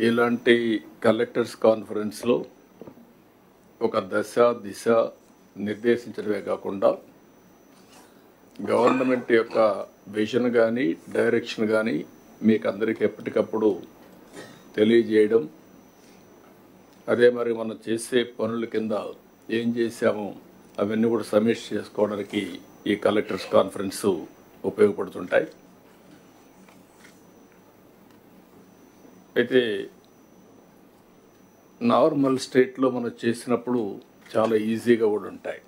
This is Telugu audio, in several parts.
ఇలాంటి కలెక్టర్స్ కాన్ఫరెన్స్లో ఒక దశ దిశ నిర్దేశించడమే కాకుండా గవర్నమెంట్ యొక్క విజన్ కానీ డైరెక్షన్ కానీ మీకు అందరికీ ఎప్పటికప్పుడు తెలియజేయడం, అదే మరి మనం చేసే పనుల కింద ఏం చేశామో అవన్నీ కూడా సమీక్ష చేసుకోవడానికి ఈ కలెక్టర్స్ కాన్ఫరెన్స్ ఉపయోగపడుతుంటాయి. అయితే నార్మల్ స్టేట్లో మనం చేసినప్పుడు చాలా ఈజీగా కూడా ఉంటాయి.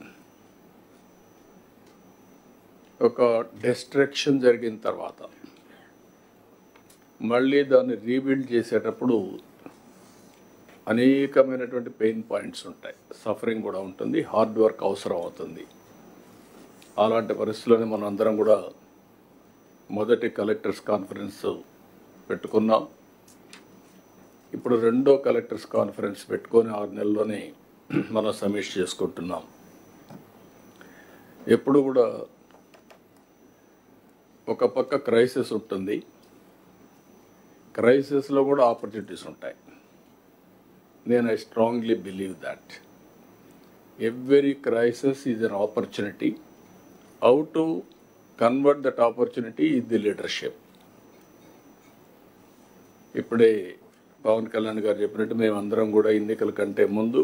ఒక డిస్ట్రక్షన్ జరిగిన తర్వాత మళ్ళీ దాన్ని రీబిల్డ్ చేసేటప్పుడు అనేకమైనటువంటి పెయిన్ పాయింట్స్ ఉంటాయి, సఫరింగ్ కూడా ఉంటుంది, హార్డ్ వర్క్ అవసరం అవుతుంది. అలాంటి పరిస్థితుల్లోనే మనం అందరం కూడా మొదటి కలెక్టర్స్ కాన్ఫరెన్స్ పెట్టుకున్నాం. ఇప్పుడు రెండో కలెక్టర్స్ కాన్ఫరెన్స్ పెట్టుకొని 6 నెలల్లోనే మనం సమీక్ష చేసుకుంటున్నాం. ఎప్పుడు కూడా ఒక పక్క క్రైసిస్ ఉంటుంది, క్రైసిస్లో కూడా ఆపర్చునిటీస్ ఉంటాయి. నేను I strongly believe that every crisis is an opportunity. How to convert that opportunity is the leadership. ఇప్పుడే పవన్ కళ్యాణ్ గారు చెప్పినట్టు మేమందరం కూడా ఎన్నికల కంటే ముందు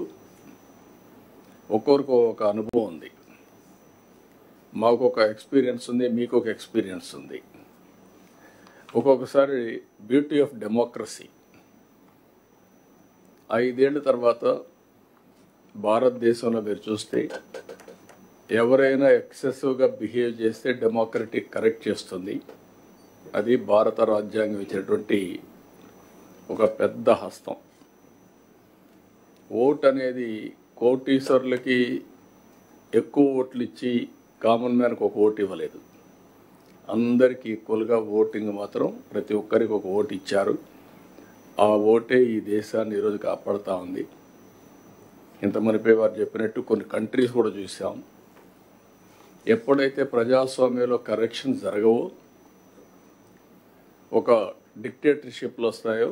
ఒక్కొక్కరికి ఒక అనుభవం ఉంది. మాకు ఒక ఎక్స్పీరియన్స్ ఉంది, మీకు ఒక ఎక్స్పీరియన్స్ ఉంది. ఒక్కొక్కసారి బ్యూటీ ఆఫ్ డెమోక్రసీ 5 ఏళ్ల తర్వాత భారతదేశంలో మీరు చూస్తే ఎవరైనా ఎక్సెసివ్గా బిహేవ్ చేస్తే డెమోక్రటిక్ కరెక్ట్ చేస్తుంది. అది భారత రాజ్యాంగం ఇచ్చినటువంటి ఒక పెద్ద హస్తం. ఓట్ అనేది కోటీశ్వరులకి ఎక్కువ ఓట్లు ఇచ్చి కామన్ మ్యాన్కి ఒక ఓటు ఇవ్వలేదు. అందరికీ ఈక్వల్గా ఓటింగ్ మాత్రం ప్రతి ఒక్కరికి ఒక ఓటు ఇచ్చారు. ఆ ఓటే ఈ దేశాన్ని ఈరోజు కాపాడుతూ ఉంది. ఇంత మునిపే వారు చెప్పినట్టు కొన్ని కంట్రీస్ కూడా చూసాం. ఎప్పుడైతే ప్రజాస్వామ్యంలో కరెక్షన్ జరగవో, ఒక డిక్టేటర్షిప్లు వస్తాయో,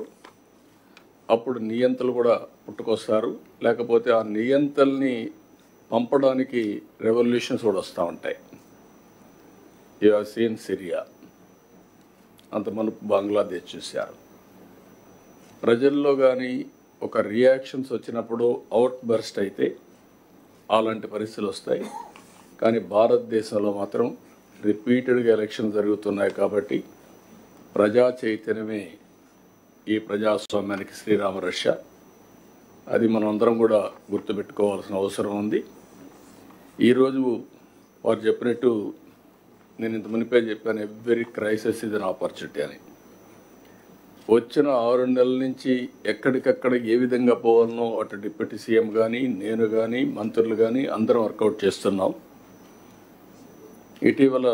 అప్పుడు నియంతలు కూడా పుట్టుకొస్తారు. లేకపోతే ఆ నియంతల్ని పంపడానికి రెవల్యూషన్స్ కూడా వస్తూ ఉంటాయి. యు హావ్ సీన్ సిరియా, అంత మనకు బంగ్లాదేశ్ చూశారు. ప్రజల్లో కానీ ఒక రియాక్షన్స్ వచ్చినప్పుడు అవుట్ బర్స్ట్ అయితే అలాంటి పరిస్థితులు వస్తాయి. కానీ భారతదేశంలో మాత్రం రిపీటెడ్గా ఎలక్షన్ జరుగుతున్నాయి. కాబట్టి ప్రజా చైతన్యమే ఈ ప్రజాస్వామ్యానికి శ్రీరామ రక్ష. అది మనం అందరం కూడా గుర్తుపెట్టుకోవాల్సిన అవసరం ఉంది. ఈరోజు వారు చెప్పినట్టు నేను ఇంత మునిపే చెప్పాను, ఎవ్రీ క్రైసిస్ ఇది అన్ ఆపర్చునిటీ అని. వచ్చిన 6 నెలల నుంచి ఎక్కడికక్కడ ఏ విధంగా పోవాలనో అటు డిప్యూటీ సీఎం కానీ, నేను కానీ, మంత్రులు కానీ అందరం వర్కౌట్ చేస్తున్నాం. ఇటీవల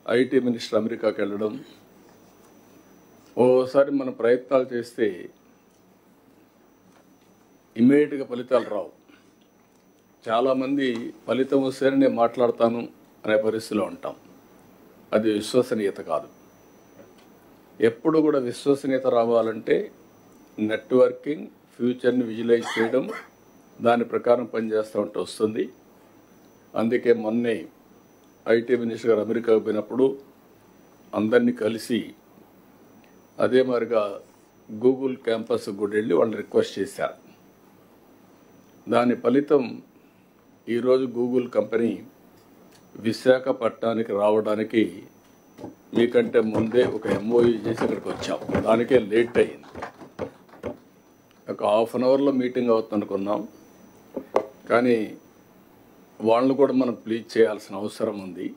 ఐటీ మినిస్టర్ అమెరికాకి వెళ్ళడం, ఓసారి మనం ప్రయత్నాలు చేస్తే ఇమ్మీడియట్గా ఫలితాలు రావు. చాలామంది ఫలితం వస్తేనే నేను మాట్లాడతాను అనే పరిస్థితిలో ఉంటాం. అది విశ్వసనీయత కాదు. ఎప్పుడు కూడా విశ్వసనీయత రావాలంటే నెట్వర్కింగ్, ఫ్యూచర్ని విజువలైజ్ చేయడం, దాని ప్రకారం పనిచేస్తూ ఉంటే వస్తుంది. అందుకే మొన్నే ఐటీ మినిస్టర్ గారు అమెరికాకు పోయినప్పుడు అందరినీ కలిసి అదే మరిగా గూగుల్ క్యాంపస్ కూడా వెళ్ళి వాళ్ళు రిక్వెస్ట్ చేశారు. దాని ఫలితం ఈరోజు గూగుల్ కంపెనీ విశాఖపట్నానికి రావడానికి మీకంటే ముందే ఒక ఎంఓయూ చేసి ఇక్కడికి వచ్చాం. దానికే లేట్ అయింది. ఒక ½ అన్ అవర్లో మీటింగ్ అవుతుంది అనుకున్నాం. కానీ వాళ్ళని కూడా మనం ప్లీజ్ చేయాల్సిన అవసరం ఉంది.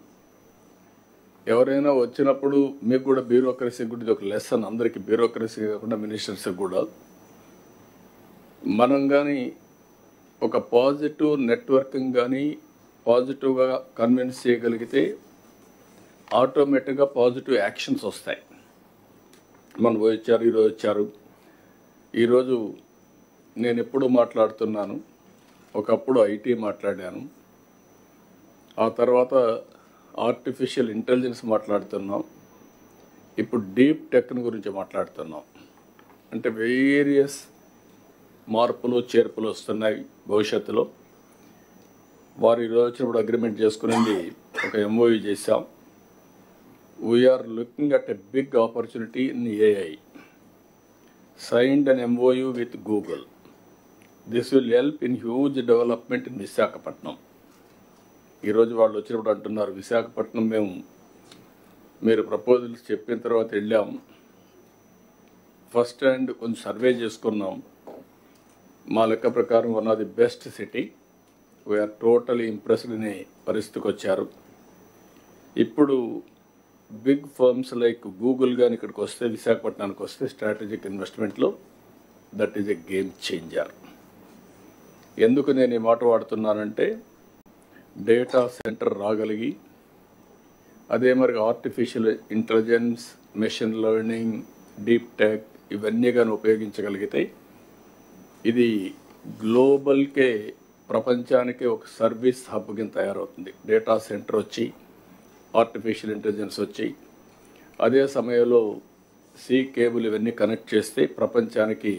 ఎవరైనా వచ్చినప్పుడు మీకు కూడా బ్యూరోక్రసీ కూడా ఇది ఒక లెసన్. అందరికీ బ్యూరోక్రసీ కాకుండా మినిస్టర్స్కి కూడా మనం కానీ ఒక పాజిటివ్ నెట్వర్కింగ్ కానీ పాజిటివ్గా కన్విన్స్ చేయగలిగితే ఆటోమేటిక్గా పాజిటివ్ యాక్షన్స్ వస్తాయి. మనం వచ్చారు, ఈరోజు వచ్చారు. ఈరోజు నేను ఎప్పుడు మాట్లాడుతున్నాను, ఒకప్పుడు ఐటీ మాట్లాడాను, ఆ తర్వాత ఆర్టిఫిషియల్ ఇంటెలిజెన్స్ మాట్లాడుతున్నాం, ఇప్పుడు డీప్ టెక్ గురించి మాట్లాడుతున్నాం. అంటే వేరియస్ మార్పులు చేర్పులు వస్తున్నాయి భవిష్యత్తులో. వారు ఈరోజు వచ్చినప్పుడు అగ్రిమెంట్ చేసుకునేది ఒక ఎంఓయూ చేశాం. We are looking at a big opportunity in AI. Signed an MOU with Google. This will help in huge development in Visakhapatnam. ఈరోజు వాళ్ళు వచ్చినప్పుడు అంటున్నారు, విశాఖపట్నం మీరు ప్రపోజల్స్ చెప్పిన తర్వాత వెళ్ళాం, ఫస్ట్ హ్యాండ్ కొంచెం సర్వే చేసుకున్నాం, మా లెక్క ప్రకారం one of the best city, we are totally impressed అనే పరిస్థితికి వచ్చారు. ఇప్పుడు బిగ్ ఫర్మ్స్ లైక్ గూగుల్ కానీ ఇక్కడికి వస్తే, విశాఖపట్నానికి వస్తే స్ట్రాటజిక్ ఇన్వెస్ట్మెంట్లో that is a game changer. ఎందుకు నేను ఈ మాట వాడుతున్నానంటే, డేటా సెంటర్ రాగలిగి అదే మరి artificial intelligence, machine learning, deep tech ఇవన్నీ కానీ ఉపయోగించగలిగితే ఇది గ్లోబల్కే, ప్రపంచానికే ఒక సర్వీస్ హబ్ కింద తయారవుతుంది. డేటా సెంటర్ వచ్చి, ఆర్టిఫిషియల్ ఇంటెలిజెన్స్ వచ్చి, అదే సమయంలో సీ కేబుల్ ఇవన్నీ కనెక్ట్ చేస్తే ప్రపంచానికి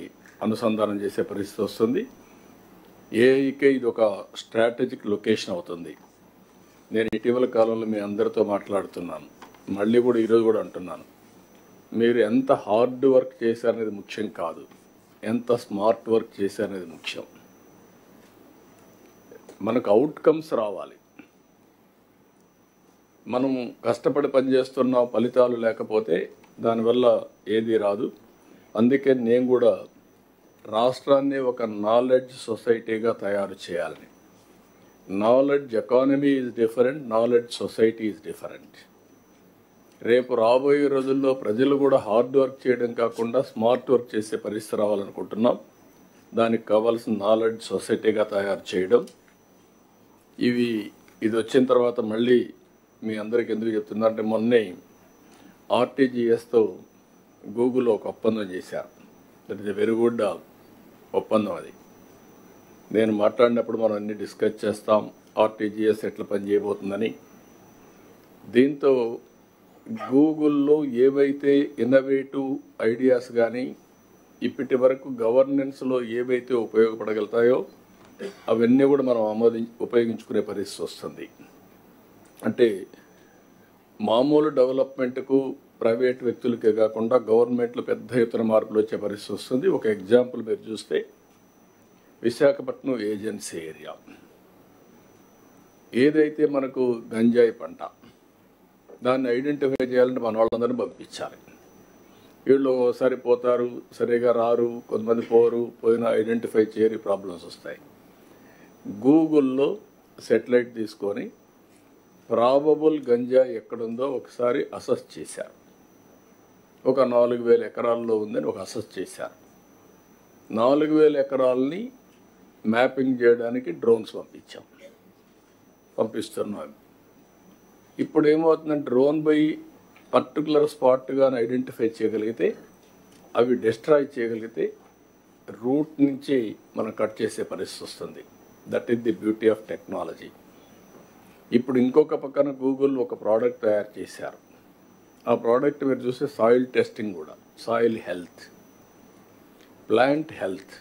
అనుసంధానం చేసే పరిస్థితి వస్తుంది. ఏఐకే ఇది ఒక స్ట్రాటజిక్ లొకేషన్ అవుతుంది. నేను ఇటీవల కాలంలో మీ అందరితో మాట్లాడుతున్నాను, మళ్ళీ కూడా ఈరోజు కూడా అంటున్నాను, మీరు ఎంత హార్డ్ వర్క్ చేశారనేది ముఖ్యం కాదు, ఎంత స్మార్ట్ వర్క్ చేశారనేది ముఖ్యం. మనకు అవుట్కమ్స్ రావాలి. మనం కష్టపడి పనిచేస్తున్న ఫలితాలు లేకపోతే దానివల్ల ఏది రాదు. అందుకే నేను కూడా రాష్ట్రాన్ని ఒక నాలెడ్జ్ సొసైటీగా తయారు చేయాలని. Knowledge economy is different, knowledge society is different. రేపు రాబోయే రోజుల్లో ప్రజలు కూడా హార్డ్ వర్క్ చేయడం కాకుండా స్మార్ట్ వర్క్ చేసే పరిస్థితి రావాలనుకుంటున్నాం. దానికి కావాల్సిన నాలెడ్జ్ సొసైటీగా తయారు చేయడం. ఇది వచ్చిన తర్వాత మళ్ళీ మీ అందరికి ఎందుకు చెప్తున్నారంటే, మొన్నే ఆర్టీజీఎస్తో గూగుల్ ఒక ఒప్పందం చేశారు. That is a very good ఒప్పందం. అది నేను మాట్లాడినప్పుడు మనం అన్ని డిస్కస్ చేస్తాం, ఆర్టీజీఎస్ ఎట్లా పనిచేయబోతుందని. దీంతో గూగుల్లో ఏవైతే ఇన్నోవేటివ్ ఐడియాస్ కానీ ఇప్పటి వరకు గవర్నెన్స్లో ఏవైతే ఉపయోగపడగలుగుతాయో అవన్నీ కూడా మనం ఉపయోగించుకునే పరిస్థితి వస్తుంది. అంటే మామూలు డెవలప్మెంట్కు ప్రైవేట్ వ్యక్తులకే కాకుండా గవర్నమెంట్లో పెద్ద ఎత్తున మార్పులు వచ్చే పరిస్థితి వస్తుంది. ఒక ఎగ్జాంపుల్ మీరు చూస్తే, విశాఖపట్నం ఏజెన్సీ ఏరియా ఏదైతే మనకు గంజాయి పంట, దాన్ని ఐడెంటిఫై చేయాలంటే మన వాళ్ళందరినీ పంపించాలి. వీళ్ళు ఒకసారి పోతారు, సరిగా రారు, కొంతమంది పోయినా ఐడెంటిఫై చేయని ప్రాబ్లమ్స్ వస్తాయి. గూగుల్లో సెటిలైట్ తీసుకొని ప్రాబబుల్ గంజా ఎక్కడుందో ఒకసారి అసెస్ చేశారు. ఒక 4000 ఎకరాల్లో ఉందని ఒక అసెస్ చేశారు. 4000 ఎకరాలని మ్యాపింగ్ చేయడానికి డ్రోన్స్ పంపిస్తున్నాం. ఇప్పుడు ఏమవుతుందంటే, డ్రోన్ పోయి పర్టికులర్ స్పాట్గా ఐడెంటిఫై చేయగలిగితే, అవి డిస్ట్రాయ్ చేయగలిగితే రూట్ నుంచి మనం కట్ చేసే పరిస్థితి వస్తుంది. That is the beauty of technology. ఇప్పుడు ఇంకొక పక్కన గూగుల్ ఒక ప్రోడక్ట్ తయారు చేశారు. ఆ ప్రోడక్ట్ మీరు చూస్తే సాయిల్ టెస్టింగ్ కూడా, soil health, plant health,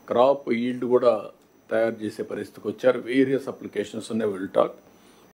crop yield కూడా తయారు చేసే పరిస్థితికి వచ్చారు. వేరియస్ అప్లికేషన్స్ ఉన్నాయి, విల్ టాక్.